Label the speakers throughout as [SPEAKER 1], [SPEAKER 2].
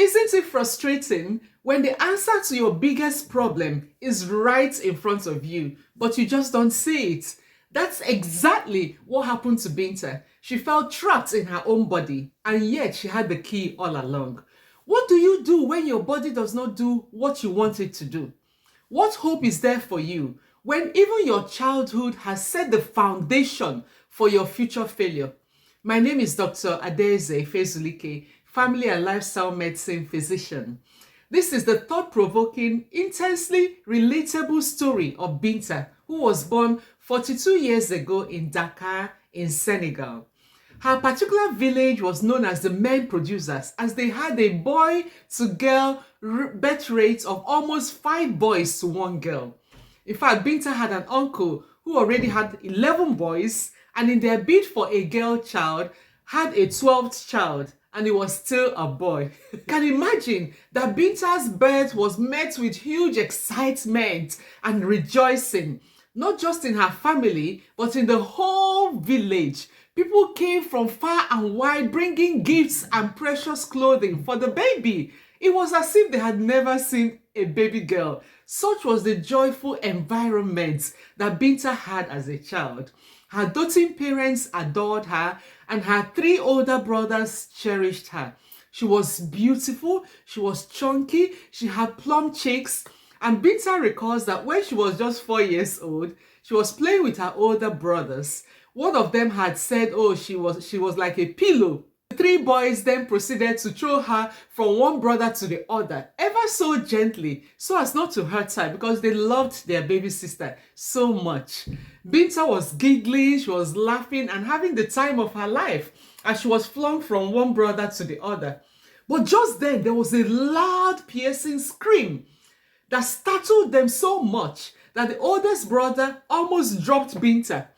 [SPEAKER 1] Isn't it frustrating when the answer to your biggest problem is right in front of you, but you just don't see it? That's exactly what happened to Binta. She felt trapped in her own body, and yet she had the key all along. What do you do when your body does not do what you want it to do? What hope is there for you when even your childhood has set the foundation for your future failure? My name is Dr. Adeze Fezulike, family and lifestyle medicine physician. This is the thought-provoking, intensely relatable story of Binta, who was born 42 years ago in Dakar in Senegal. Her particular village was known as the men producers, as they had a boy to girl birth rate of almost 5 boys to 1 girl. In fact, Binta had an uncle who already had 11 boys, and in their bid for a girl child, had a 12th child, and it was still a boy. Can you imagine that Binta's birth was met with huge excitement and rejoicing, not just in her family, but in the whole village. People came from far and wide bringing gifts and precious clothing for the baby. It was as if they had never seen a baby girl. Such was the joyful environment that Binta had as a child. Her doting parents adored her, and her 3 older brothers cherished her. She was beautiful, she was chunky, she had plump cheeks, and Binta recalls that when she was just 4 years old, she was playing with her older brothers. One of them had said, oh, she was like a pillow. The 3 boys then proceeded to throw her from one brother to the other, ever so gently, so as not to hurt her, because they loved their baby sister so much. Binta was giggling, she was laughing and having the time of her life as she was flung from one brother to the other. But just then, there was a loud, piercing scream that startled them so much that the oldest brother almost dropped Binta.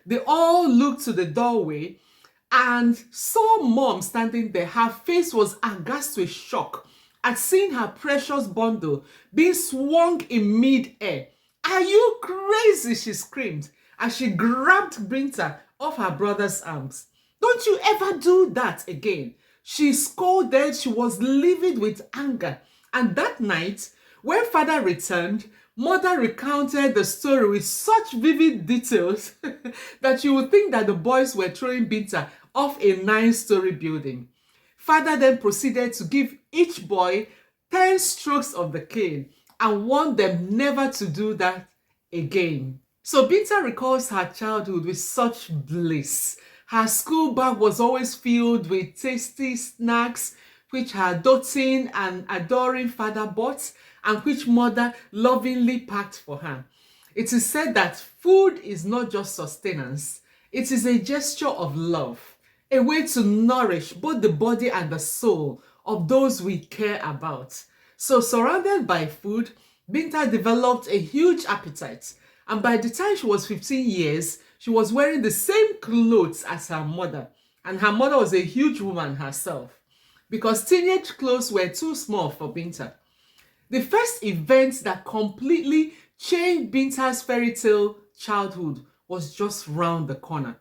[SPEAKER 1] They all looked to the doorway and saw Mom standing there. Her face was aghast with shock at seeing her precious bundle being swung in mid-air. "Are you crazy?" she screamed as she grabbed Binta off her brother's arms. "Don't you ever do that again." She scolded. She was livid with anger. And that night, when father returned, Mother recounted the story with such vivid details that you would think that the boys were throwing Binta off a 9-story building. Father then proceeded to give each boy 10 strokes of the cane and warned them never to do that again. So Binta recalls her childhood with such bliss. Her school bag was always filled with tasty snacks, which her doting and adoring father bought, and which mother lovingly packed for her. It is said that food is not just sustenance, it is a gesture of love, a way to nourish both the body and the soul of those we care about. So surrounded by food, Binta developed a huge appetite, and by the time she was 15 years, she was wearing the same clothes as her mother, and her mother was a huge woman herself, because teenage clothes were too small for Binta. The first event that completely changed Binta's fairy tale childhood was just round the corner.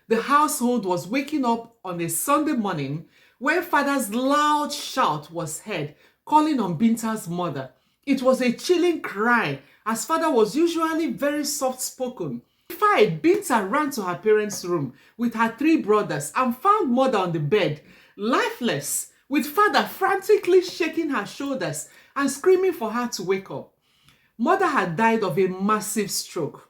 [SPEAKER 1] The household was waking up on a Sunday morning when father's loud shout was heard, calling on Binta's mother. It was a chilling cry, as father was usually very soft-spoken. Terrified, Binta ran to her parents' room with her 3 brothers and found mother on the bed, lifeless, with father frantically shaking her shoulders and screaming for her to wake up. Mother had died of a massive stroke.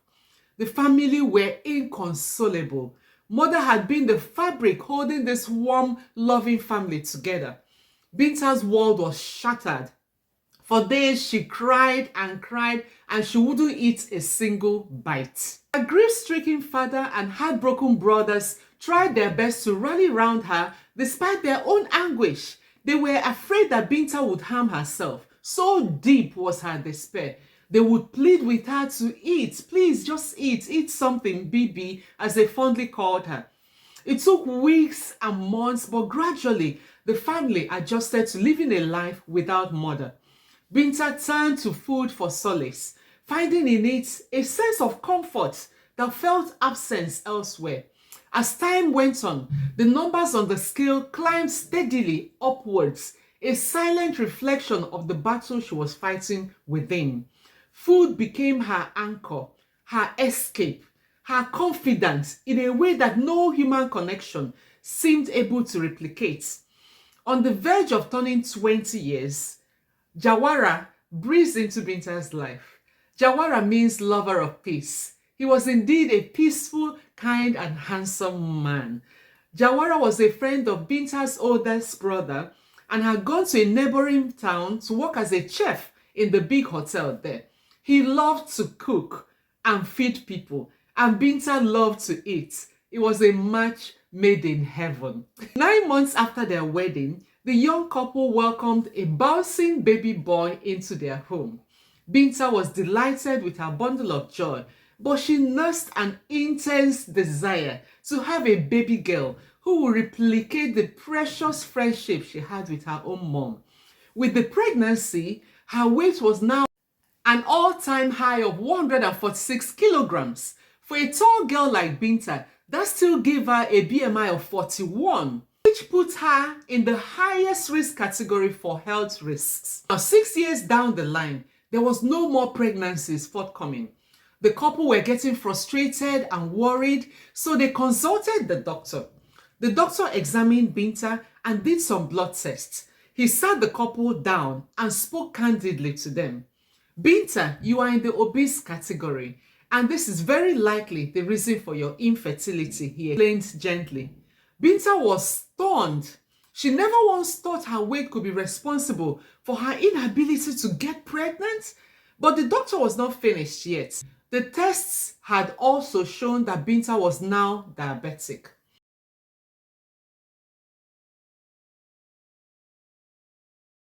[SPEAKER 1] The family were inconsolable. Mother had been the fabric holding this warm, loving family together. Binta's world was shattered. For days she cried, and she wouldn't eat a single bite. Her grief-stricken father and heartbroken brothers tried their best to rally round her despite their own anguish. They were afraid that Binta would harm herself. So deep was her despair. They would plead with her to eat. "Please, just eat something, Bibi," as they fondly called her. It took weeks and months, but gradually the family adjusted to living a life without mother. Binta turned to food for solace, finding in it a sense of comfort that felt absent elsewhere. As time went on, the numbers on the scale climbed steadily upwards. a silent reflection of the battle she was fighting within. Food became her anchor, her escape, her confidence in a way that no human connection seemed able to replicate. On the verge of turning 20 years, Jawara breathed into Binta's life. Jawara means lover of peace. He was indeed a peaceful, kind, and handsome man. Jawara was a friend of Binta's oldest brother and had gone to a neighboring town to work as a chef in the big hotel there. He loved to cook and feed people, and Binta loved to eat. It was a match made in heaven. 9 months after their wedding, the young couple welcomed a bouncing baby boy into their home. Binta was delighted with her bundle of joy, but she nursed an intense desire to have a baby girl who would replicate the precious friendship she had with her own mom. With the pregnancy, her weight was now an all-time high of 146 kilograms. For a tall girl like Binta, that still gave her a BMI of 41, which put her in the highest risk category for health risks. Now, 6 years down the line, there was no more pregnancies forthcoming. The couple were getting frustrated and worried, so they consulted the doctor. The doctor examined Binta and did some blood tests. He sat the couple down and spoke candidly to them. Binta, you are in the obese category, and this is very likely the reason for your infertility, he explained gently. Binta was stunned. She never once thought her weight could be responsible for her inability to get pregnant. But the doctor was not finished yet. The tests had also shown that Binta was now diabetic.